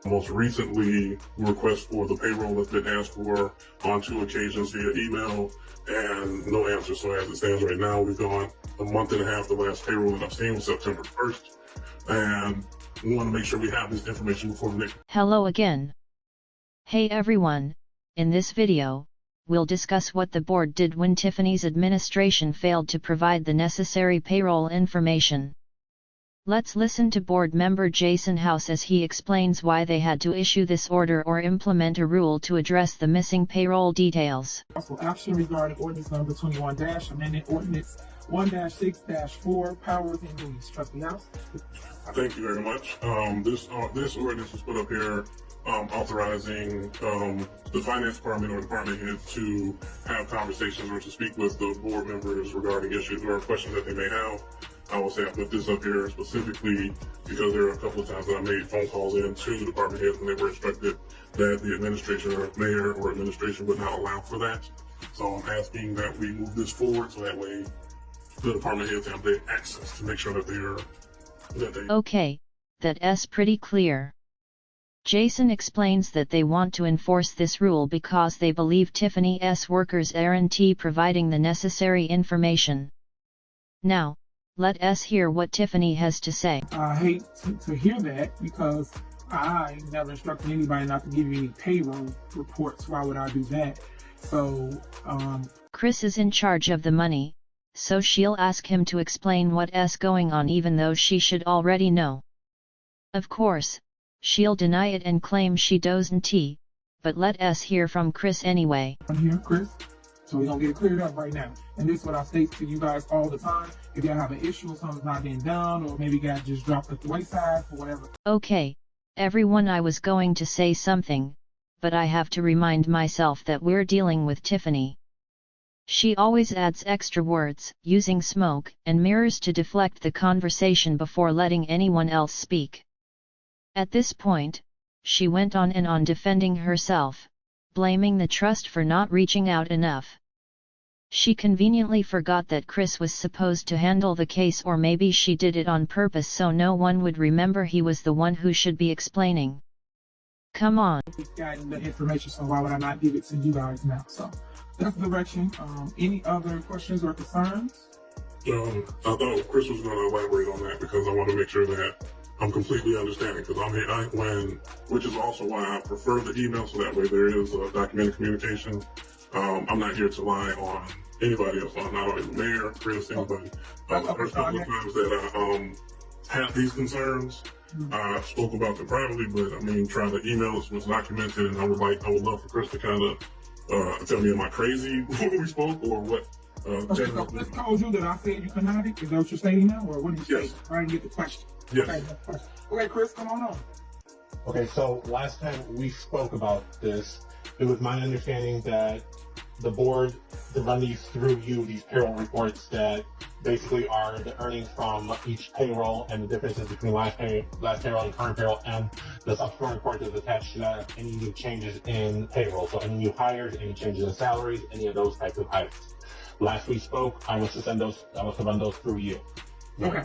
Most recently, request for the payroll has been asked for on 2 occasions via email and no answer. So as it stands right now, we've gone a month and a half. The last payroll that I've seen was September 1st. And we want to make sure we have this information before the next. Hello again. Hey everyone, in this video, we'll discuss what the board did when Tiffany's administration failed to provide the necessary payroll information. Let's listen to board member Jason House as he explains why they had to issue this order or implement a rule to address the missing payroll details. Possible action regarding ordinance number 21 amended ordinance 1-6-4 powers and duties. Trustee House. Thank you very much. This ordinance was put up here authorizing the finance department or department heads to have conversations or to speak with the board members regarding issues or questions that they may have. I will say I put this up here specifically because there are a couple of times that I made phone calls in to the department heads and they were instructed that the administration or mayor or administration would not allow for that. So I'm asking that we move this forward so that way the department heads have the access to make sure that Okay, that's pretty clear. Jason explains that they want to enforce this rule because they believe Tiffany's workers aren't providing the necessary information. Now, let us hear what Tiffany has to say. I hate to hear that because I never instructed anybody not to give you any payroll reports. Why would I do that? So, Chris is in charge of the money, so she'll ask him to explain what's going on even though she should already know. Of course, she'll deny it and claim she doesn't, but let us hear from Chris anyway. I'm here, Chris. So we're going to get it cleared up right now. And this is what I state to you guys all the time. If y'all have an issue or something's not being done, or maybe got just dropped at the wayside or whatever. Okay, everyone, I was going to say something, but I have to remind myself that we're dealing with Tiffany. She always adds extra words, using smoke and mirrors to deflect the conversation before letting anyone else speak. At this point, she went on and on defending herself, blaming the trust for not reaching out enough. She conveniently forgot that Chris was supposed to handle the case, or maybe she did it on purpose so no one would remember he was the one who should be explaining. Come on. We've gotten the information, so why would I not give it to you guys now? So that's the direction. Any other questions or concerns? I thought Chris was going to elaborate on that because I want to make sure that I'm completely understanding, because I'm here which is also why I prefer the email, so that way there is documented communication. I'm not here to lie on anybody else. I'm not on the mayor, Chris, anybody. The first couple of times that I had these concerns, I spoke about them privately, but I mean, trying to email us was documented, and I would love for Chris to kind of tell me, am I crazy when we spoke, or what? Okay, so Chris told you that I said you cannot. Is that what you're stating now, or what are you saying? Yes. I didn't get the question. Yes. Okay, Chris, come on. Okay, so last time we spoke about this, it was my understanding that the board to run these through you, these payroll reports that basically are the earnings from each payroll and the differences between last payroll and current payroll, and the subsequent report is attached to that, any new changes in payroll. So any new hires, any changes in salaries, any of those types of items. Last we spoke, I was to run those through you. Okay,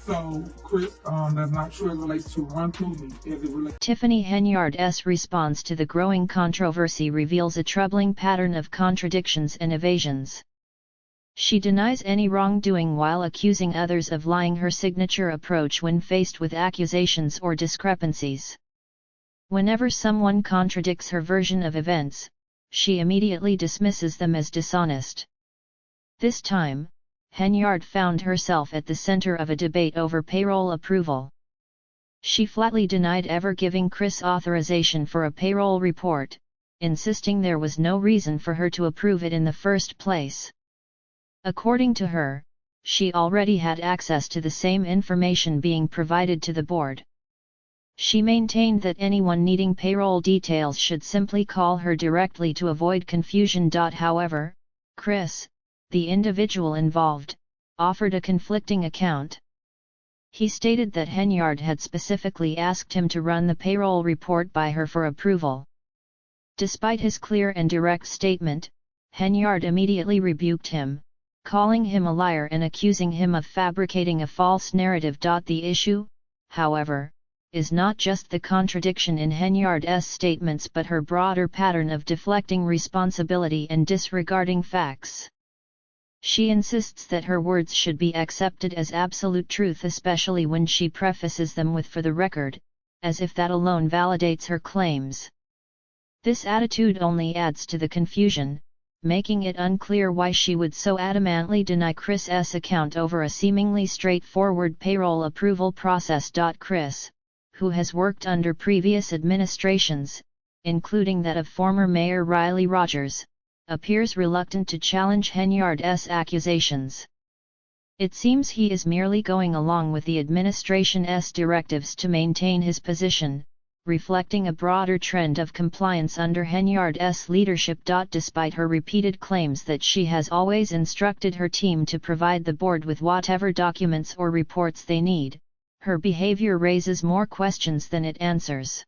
so Chris, that's not true as it relates to run through me. As it relates. Tiffany Henyard's response to the growing controversy reveals a troubling pattern of contradictions and evasions. She denies any wrongdoing while accusing others of lying, her signature approach when faced with accusations or discrepancies. Whenever someone contradicts her version of events, she immediately dismisses them as dishonest. This time, Henyard found herself at the center of a debate over payroll approval. She flatly denied ever giving Chris authorization for a payroll report, insisting there was no reason for her to approve it in the first place. According to her, she already had access to the same information being provided to the board. She maintained that anyone needing payroll details should simply call her directly to avoid confusion. However, Chris, the individual involved, offered a conflicting account. He stated that Henyard had specifically asked him to run the payroll report by her for approval. Despite his clear and direct statement, Henyard immediately rebuked him, calling him a liar and accusing him of fabricating a false narrative. The issue, however, is not just the contradiction in Henyard's statements but her broader pattern of deflecting responsibility and disregarding facts. She insists that her words should be accepted as absolute truth, especially when she prefaces them with "for the record," as if that alone validates her claims. This attitude only adds to the confusion, making it unclear why she would so adamantly deny Chris's account over a seemingly straightforward payroll approval process. Chris, who has worked under previous administrations, including that of former Mayor Riley Rogers, appears reluctant to challenge Henyard's accusations. It seems he is merely going along with the administration's directives to maintain his position, reflecting a broader trend of compliance under Henyard's leadership. Despite her repeated claims that she has always instructed her team to provide the board with whatever documents or reports they need, her behavior raises more questions than it answers.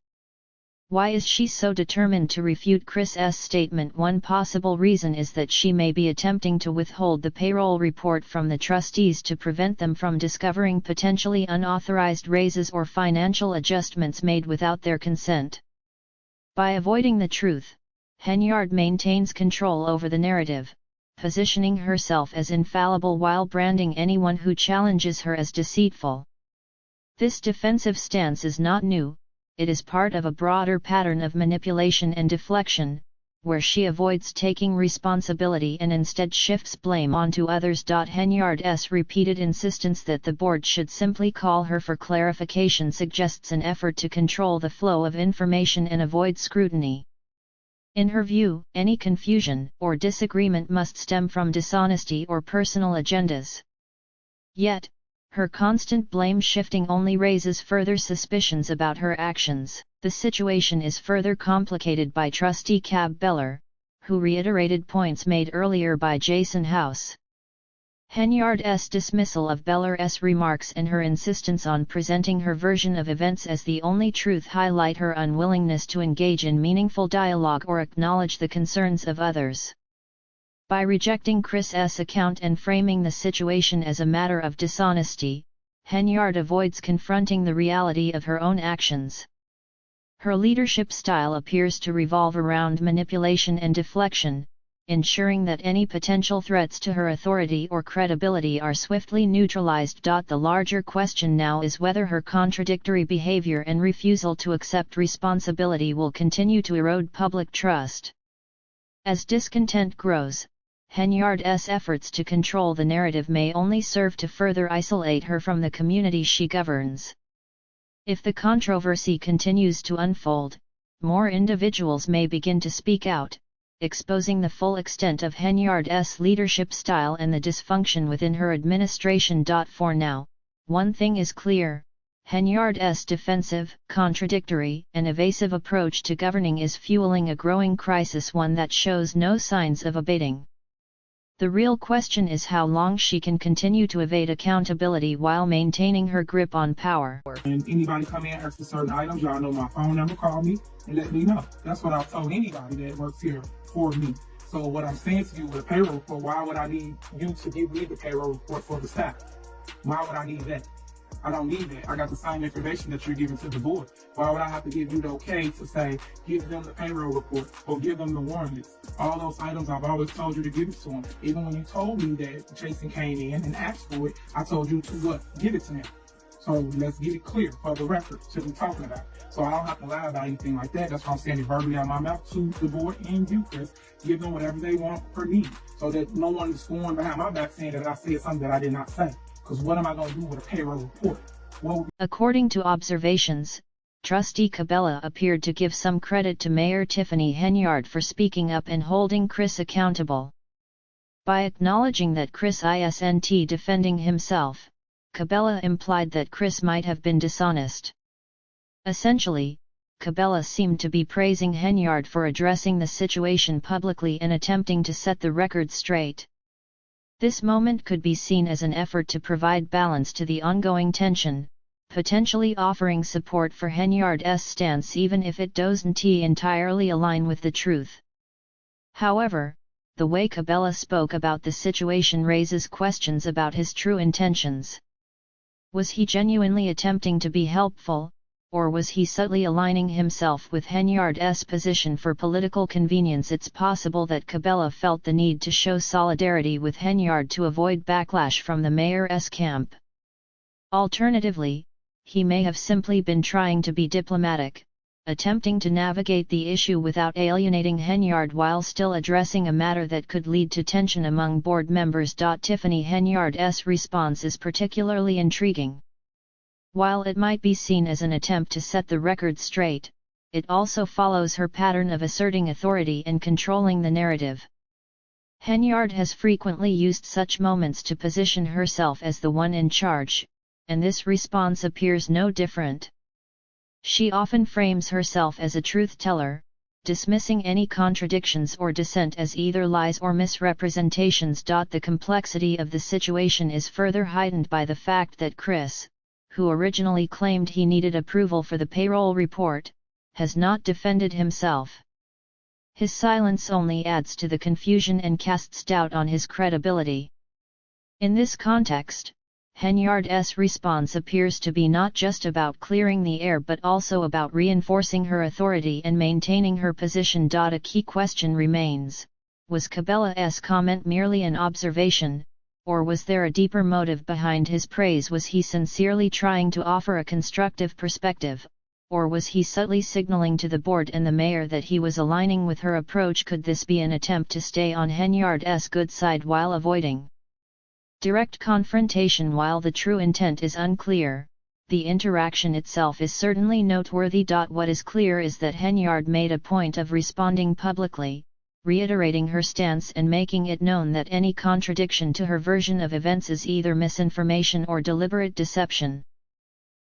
Why is she so determined to refute Chris's statement? One possible reason is that she may be attempting to withhold the payroll report from the trustees to prevent them from discovering potentially unauthorized raises or financial adjustments made without their consent. By avoiding the truth, Henyard maintains control over the narrative, positioning herself as infallible while branding anyone who challenges her as deceitful. This defensive stance is not new. It is part of a broader pattern of manipulation and deflection, where she avoids taking responsibility and instead shifts blame onto others. Henyard's repeated insistence that the board should simply call her for clarification suggests an effort to control the flow of information and avoid scrutiny. In her view, any confusion or disagreement must stem from dishonesty or personal agendas. Yet, her constant blame shifting only raises further suspicions about her actions. The situation is further complicated by Trustee Cab Beller, who reiterated points made earlier by Jason House. Henyard's dismissal of Beller's remarks and her insistence on presenting her version of events as the only truth highlight her unwillingness to engage in meaningful dialogue or acknowledge the concerns of others. By rejecting Chris's account and framing the situation as a matter of dishonesty, Henyard avoids confronting the reality of her own actions. Her leadership style appears to revolve around manipulation and deflection, ensuring that any potential threats to her authority or credibility are swiftly neutralized. The larger question now is whether her contradictory behavior and refusal to accept responsibility will continue to erode public trust. As discontent grows, Henyard's efforts to control the narrative may only serve to further isolate her from the community she governs. If the controversy continues to unfold, more individuals may begin to speak out, exposing the full extent of Henyard's leadership style and the dysfunction within her administration. For now, one thing is clear: Henyard's defensive, contradictory, and evasive approach to governing is fueling a growing crisis, one that shows no signs of abating. The real question is how long she can continue to evade accountability while maintaining her grip on power. And anybody come in and ask for certain items, y'all know my phone number, call me and let me know. That's what I've told anybody that works here for me. So what I'm saying to you with a payroll report, why would I need you to give me the payroll report for the staff? Why would I need that? I don't need that. I got the same information that you're giving to the board. Why would I have to give you the okay to say, give them the payroll report or give them the warrants? All those items I've always told you to give it to them. Even when you told me that Jason came in and asked for it, I told you to what? Give it to him. So let's get it clear for the record to be talking about. So I don't have to lie about anything like that. That's why I'm saying it verbally out of my mouth to the board and you, Chris. Give them whatever they want per need, so that no one is going behind my back saying that I said something that I did not say. Because what am I going to do with a payroll report? According to observations, Trustee Cabela appeared to give some credit to Mayor Tiffany Henyard for speaking up and holding Chris accountable. By acknowledging that Chris isn't defending himself, Cabela implied that Chris might have been dishonest. Essentially, Cabela seemed to be praising Henyard for addressing the situation publicly and attempting to set the record straight. This moment could be seen as an effort to provide balance to the ongoing tension, potentially offering support for Henyard's stance even if it doesn't entirely align with the truth. However, the way Cabela spoke about the situation raises questions about his true intentions. Was he genuinely attempting to be helpful, or was he subtly aligning himself with Henyard's position for political convenience? It's possible that Cabela felt the need to show solidarity with Henyard to avoid backlash from the mayor's camp. Alternatively, he may have simply been trying to be diplomatic, attempting to navigate the issue without alienating Henyard while still addressing a matter that could lead to tension among board members. Tiffany Henyard's response is particularly intriguing. While it might be seen as an attempt to set the record straight, it also follows her pattern of asserting authority and controlling the narrative. Henyard has frequently used such moments to position herself as the one in charge, and this response appears no different. She often frames herself as a truth-teller, dismissing any contradictions or dissent as either lies or misrepresentations. The complexity of the situation is further heightened by the fact that Chris, who originally claimed he needed approval for the payroll report, has not defended himself. His silence only adds to the confusion and casts doubt on his credibility. In this context, Henyard's response appears to be not just about clearing the air but also about reinforcing her authority and maintaining her position. A key question remains: was Cabela's comment merely an observation, or was there a deeper motive behind his praise? Was he sincerely trying to offer a constructive perspective, or was he subtly signaling to the board and the mayor that he was aligning with her approach? Could this be an attempt to stay on Henyard's good side while avoiding direct confrontation? While the true intent is unclear, the interaction itself is certainly noteworthy. What is clear is that Henyard made a point of responding publicly, reiterating her stance and making it known that any contradiction to her version of events is either misinformation or deliberate deception.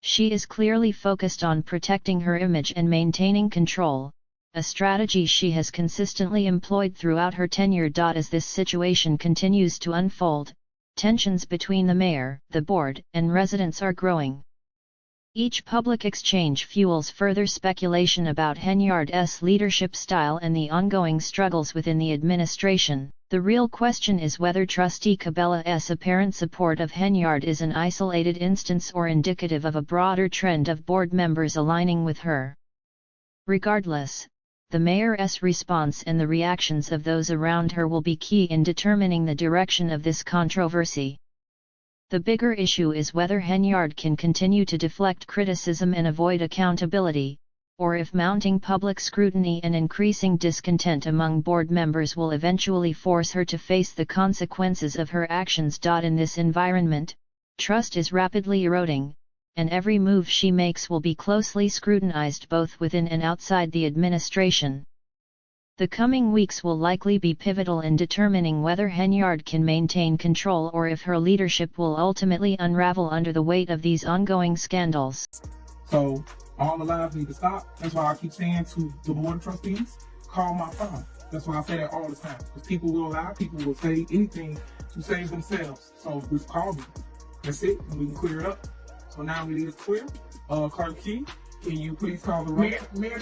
She is clearly focused on protecting her image and maintaining control, a strategy she has consistently employed throughout her tenure. As this situation continues to unfold, tensions between the mayor, the board, and residents are growing. Each public exchange fuels further speculation about Henyard's leadership style and the ongoing struggles within the administration. The real question is whether Trustee Cabela's apparent support of Henyard is an isolated instance or indicative of a broader trend of board members aligning with her. Regardless, the mayor's response and the reactions of those around her will be key in determining the direction of this controversy. The bigger issue is whether Henyard can continue to deflect criticism and avoid accountability, or if mounting public scrutiny and increasing discontent among board members will eventually force her to face the consequences of her actions. In this environment, trust is rapidly eroding, and every move she makes will be closely scrutinized both within and outside the administration. The coming weeks will likely be pivotal in determining whether Henyard can maintain control or if her leadership will ultimately unravel under the weight of these ongoing scandals. So all the lies need to stop. That's why I keep saying to the board of trustees, call my phone. That's why I say that all the time. Because people will lie, people will say anything to save themselves. So just call me. That's it, and we can clear it up. So now we need it clear. Clerk Key, can you please call the roll? Mayor,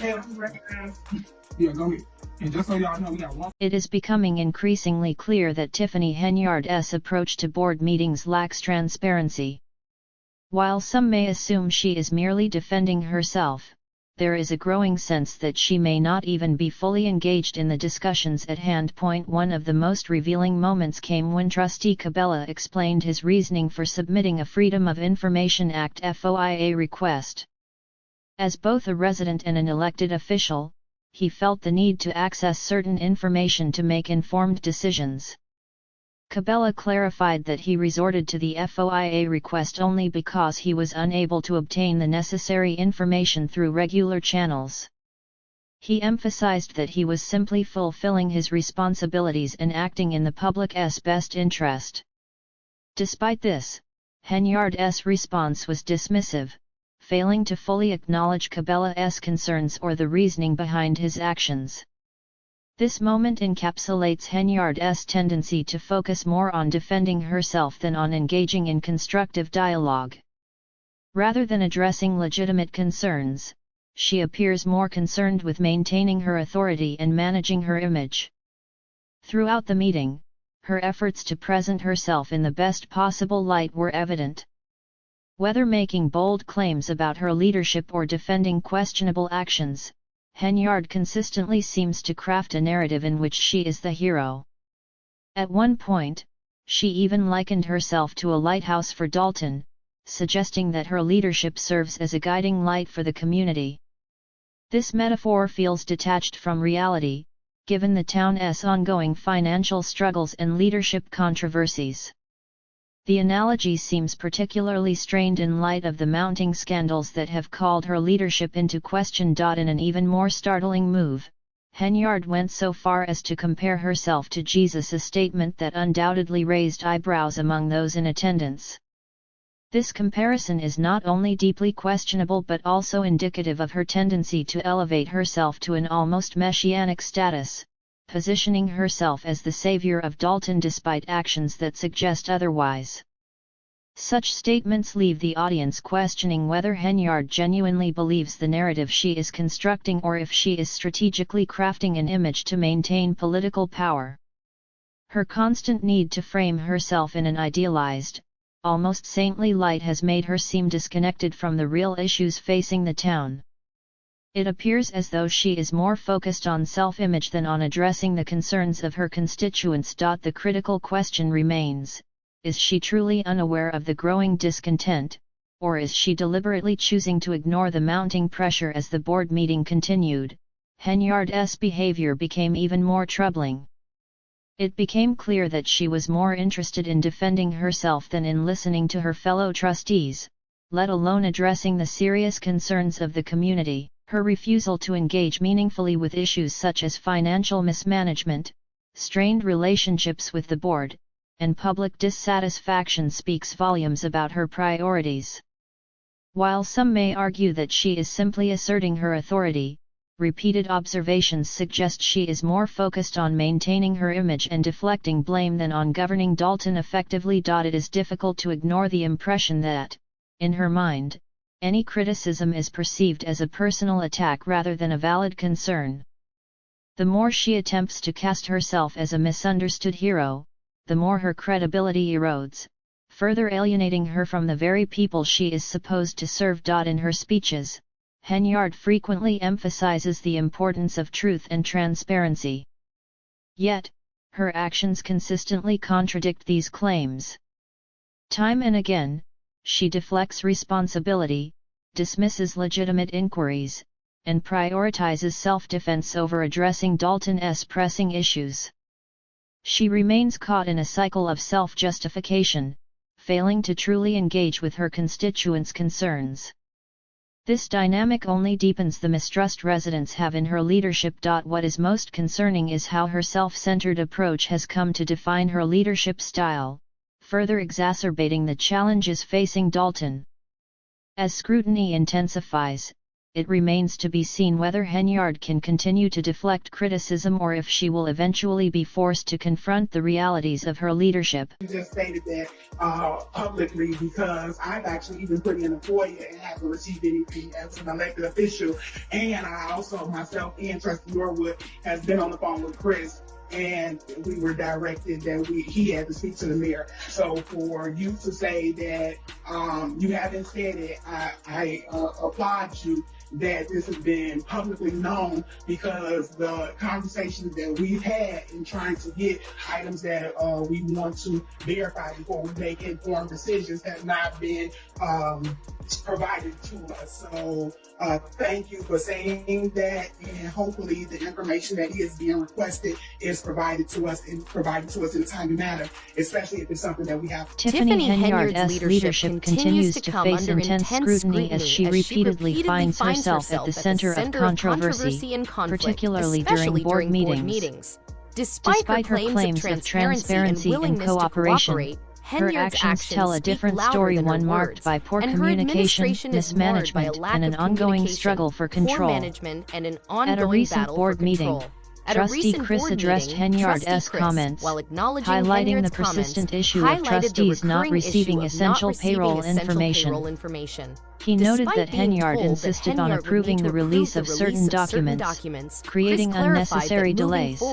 yeah, go ahead. And just so y'all know, we got one. It is becoming increasingly clear that Tiffany Henyard's approach to board meetings lacks transparency. While some may assume she is merely defending herself, there is a growing sense that she may not even be fully engaged in the discussions at hand. One of the most revealing moments came when Trustee Cabela explained his reasoning for submitting a Freedom of Information Act FOIA request. As both a resident and an elected official, he felt the need to access certain information to make informed decisions. Cabela clarified that he resorted to the FOIA request only because he was unable to obtain the necessary information through regular channels. He emphasized that he was simply fulfilling his responsibilities and acting in the public's best interest. Despite this, Henyard's response was dismissive, failing to fully acknowledge Cabela's concerns or the reasoning behind his actions. This moment encapsulates Henyard's tendency to focus more on defending herself than on engaging in constructive dialogue. Rather than addressing legitimate concerns, she appears more concerned with maintaining her authority and managing her image. Throughout the meeting, her efforts to present herself in the best possible light were evident. Whether making bold claims about her leadership or defending questionable actions, Henyard consistently seems to craft a narrative in which she is the hero. At one point, she even likened herself to a lighthouse for Dalton, suggesting that her leadership serves as a guiding light for the community. This metaphor feels detached from reality, given the town's ongoing financial struggles and leadership controversies. The analogy seems particularly strained in light of the mounting scandals that have called her leadership into question. In an even more startling move, Henyard went so far as to compare herself to Jesus, a statement that undoubtedly raised eyebrows among those in attendance. This comparison is not only deeply questionable but also indicative of her tendency to elevate herself to an almost messianic status, positioning herself as the savior of Dalton despite actions that suggest otherwise. Such statements leave the audience questioning whether Henyard genuinely believes the narrative she is constructing or if she is strategically crafting an image to maintain political power. Her constant need to frame herself in an idealized, almost saintly light has made her seem disconnected from the real issues facing the town. It appears as though she is more focused on self-image than on addressing the concerns of her constituents. The critical question remains: is she truly unaware of the growing discontent, or is she deliberately choosing to ignore the mounting pressure? As the board meeting continued, Henyard's behavior became even more troubling. It became clear that she was more interested in defending herself than in listening to her fellow trustees, let alone addressing the serious concerns of the community. Her refusal to engage meaningfully with issues such as financial mismanagement, strained relationships with the board, and public dissatisfaction speaks volumes about her priorities. While some may argue that she is simply asserting her authority, repeated observations suggest she is more focused on maintaining her image and deflecting blame than on governing Dalton effectively. It is difficult to ignore the impression that, in her mind, any criticism is perceived as a personal attack rather than a valid concern. The more she attempts to cast herself as a misunderstood hero, the more her credibility erodes, further alienating her from the very people she is supposed to serve. In her speeches, Henyard frequently emphasizes the importance of truth and transparency. Yet, her actions consistently contradict these claims. Time and again, she deflects responsibility, dismisses legitimate inquiries, and prioritizes self-defense over addressing Dalton's pressing issues. She remains caught in a cycle of self-justification, failing to truly engage with her constituents' concerns. This dynamic only deepens the mistrust residents have in her leadership. What is most concerning is how her self-centered approach has come to define her leadership style, further exacerbating the challenges facing Dalton. As scrutiny intensifies, it remains to be seen whether Henyard can continue to deflect criticism or if she will eventually be forced to confront the realities of her leadership. You just stated that publicly, because I've actually even put in a FOIA and haven't received anything as an elected official. And I also, myself and Trustee Norwood, has been on the phone with Chris, and we were directed that he had to speak to the mayor. So for you to say that you haven't said it, I applaud you that this has been publicly known, because the conversations that we've had in trying to get items that we want to verify before we make informed decisions have not been provided to us. So thank you for saying that, and hopefully the information that is being requested is provided to us in a timely manner, especially if it's something that we have. Tiffany Henyard's leadership continues to face intense scrutiny as she repeatedly finds herself at the center of controversy, particularly during board meetings. Despite her claims of transparency and cooperation, her actions tell a different story, one marked by poor communication, mismanagement, and an ongoing struggle for control. At a recent board meeting, Trustee Chris addressed Henyard's comments, highlighting the persistent issue of trustees not receiving essential payroll information. He noted that Henyard insisted on approving the release of certain documents, creating unnecessary delays.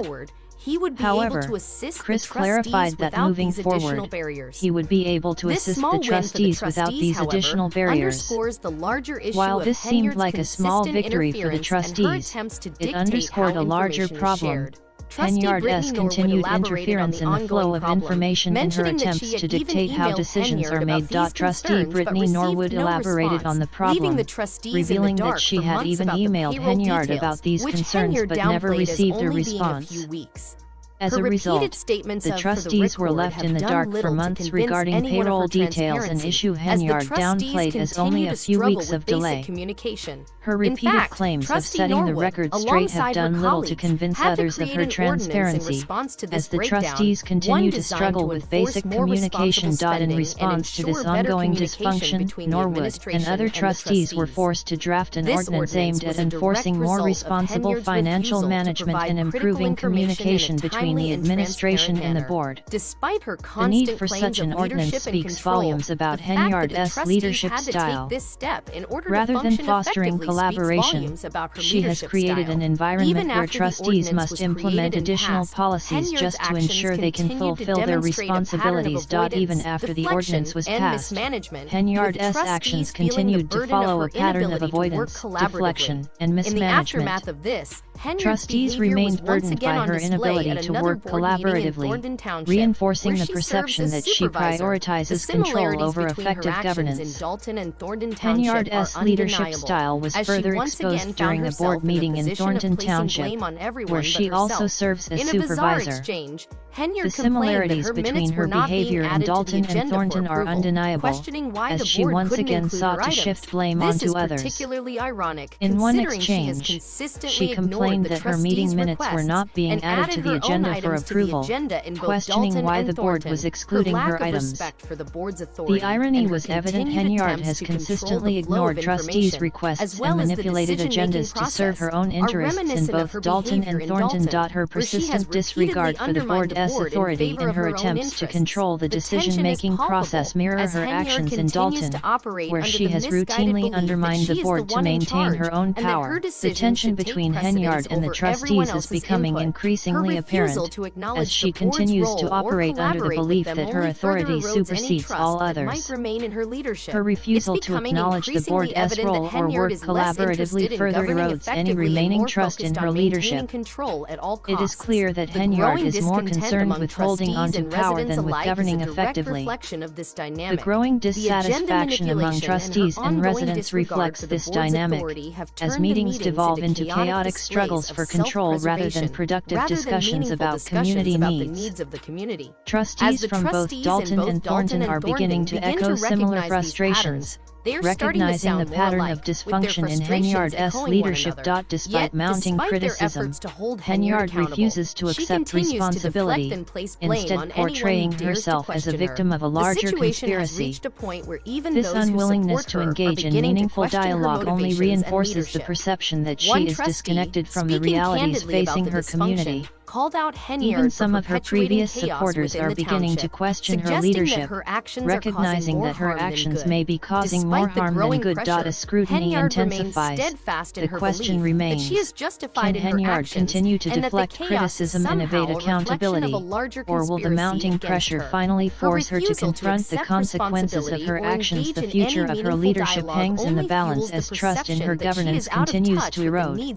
he would be However, able to assist Chris the trustees clarified that without moving these additional forward, barriers. he would be able to This assist small the win for the trustees without trustees, these however, additional barriers. underscores the larger issue While of this seemed Henyard's like a small consistent victory for the interference and her trustees, attempts to it dictate underscored how a larger information is problem. shared. Trustee Henyard's Brittany Norwood continued elaborated on interference the in the flow ongoing of problem, information in her mentioning that she attempts had to even dictate how emailed decisions Henyard are about made. these Trustee concerns, but Brittany received Norwood no elaborated response, on the leaving problem, the trustees revealing in the that dark she for had months even about the emailed payroll Henyard details, about these which concerns Henyard but never downplayed as received a only being a response. few weeks. As Her a result, repeated statements the of trustees for were the record left have in the done dark for little to months convince regarding anyone of payroll her details, an transparency, issue as the Henyard trustees downplayed as only continue a to few struggle weeks with of delay. basic communication. Her In repeated fact, claims of Trustee setting the Norwood, record straight have alongside her done little to colleagues, convince had to others of create her an ordinance in transparency, response to as this the breakdown, trustees one continue to designed struggle to with enforce basic more communication. responsible In spending response to and this ensure better ongoing communication dysfunction, between the Norwood and administration other and the trustees were trustees. forced to draft an This ordinance ordinance aimed was at a direct enforcing more result of responsible Henyard's financial refusal to management provide and critical improving information in a communication between timely the and administration transparent and the manner. board. Despite her The need constant for claims such of an ordinance leadership and speaks control, volumes about the fact that the Henyard's trustees leadership had to style. take this step in order Rather to than function fostering effectively collaboration, speaks volumes about her she has leadership created style. an environment Even where after the trustees ordinance must was implement created and additional passed, policies Henyard's just to actions ensure they can continued to fulfill their demonstrate a pattern of responsibilities. Even avoidance, after the deflection, ordinance was and passed, mismanagement, Henyard's with trustees actions feeling the continued to burden follow of a her pattern of inability to work avoidance, collaboratively. deflection, and In the mismanagement. aftermath of this, Henyard's Trustees behavior remained was once burdened again by on her display inability at to another work board meeting in collaboratively, Thornton Township, reinforcing where the she perception serves as that she supervisor. prioritizes The control similarities over between her effective actions governance. in Dalton and Thornton Township Henyard's are leadership undeniable, style was as she further once again exposed found during a herself board in the meeting in position of Thornton placing Township, blame on everyone where but she herself. also serves as In a bizarre supervisor. exchange, Henyard The complained that similarities her between minutes her were not being behavior in added to the Dalton and agenda for Thornton are approval, undeniable, questioning why as the she board once couldn't again include sought her to items. shift blame This onto is others. particularly ironic, In one considering she has exchange, consistently she ignored complained the that her meeting trustees' minutes were requests not being and added to added the her own agenda for items to the approval, agenda in both questioning Dalton why and the board Thornton. was excluding her lack her of items. respect for the board's authority The irony and her was evident. continued Henyard attempts has to control consistently the flow of ignored trustees' information, requests as well and as the manipulated decision-making agendas to serve her process, own are interests in reminiscent of her both Dalton behavior and in Thornton. Dalton, Her where she has persistent disregard for the undermined the board's board in authority favor and of her her own attempts to interests. control the The tension is decision-making palpable, process mirror as her Henyard actions in continues Dalton, to operate where under she the has misguided routinely belief that undermined she the is board to one in maintain charge, her own and that her power. The decisions tension should take between precedence Henyard and the over everyone trustees is else's becoming input. increasingly Her refusal apparent, to acknowledge as she the board's continues role to or operate under the collaborate with belief them that her only further authority erodes any supersedes trust all that others. might remain in her leadership. Her It's refusal to becoming acknowledge the increasingly board's evident role that or Henyard work is less interested collaboratively in further governing erodes any effectively and remaining more trust in focused her on maintaining leadership. control at all It is costs. clear that The Henyard growing is more discontent concerned among with holding trustees onto and power residents than with alike governing is a direct effectively. reflection of this The dynamic. growing The agenda dissatisfaction among manipulation trustees and and her ongoing residents disregard reflects for the this board's dynamic, authority have as turned the meetings meetings devolve into into chaotic displays struggles of for control rather than self-preservation, productive rather than discussions meaningful about discussions community about the needs. needs of the community. As Trustees the from both trustees in Dalton both and Dalton Thornton and are Thornton beginning to begin echo to similar recognize these frustrations, patterns, they are starting to recognizing the sound more pattern alike, of with their dysfunction in frustrations Henyard's echoing one leadership. another. Despite Yet, mounting despite their criticism, efforts to hold Henyard accountable, refuses to she accept continues to responsibility, deflect and place blame instead on anyone who portraying dares to herself as a question victim her. of a The larger situation has conspiracy. reached a point where even This those who unwillingness support to her are engage in beginning to meaningful question her dialogue only motivations and reinforces the leadership. perception that she One is trustee, disconnected from the speaking realities candidly about facing the her dysfunction, community. called out Henyard Even for some of her perpetuating previous chaos supporters within are the beginning to township, question her suggesting that leadership, her actions recognizing are causing more that her harm than actions good. may be causing Despite more the harm than growing good. pressure, As scrutiny Henyard remains intensifies, steadfast in the her question belief remains, that she is justified can in her Henyard actions continue to and that the deflect chaos is criticism and somehow evade a reflection of accountability, a larger or will the conspiracy mounting against pressure her? finally Her force her to refusal confront the accept consequences of responsibility her or actions? engage The in future any of her meaningful leadership dialogue hangs in the only balance fuels the as trust in perception her that she governance is out of continues touch to with the erode. needs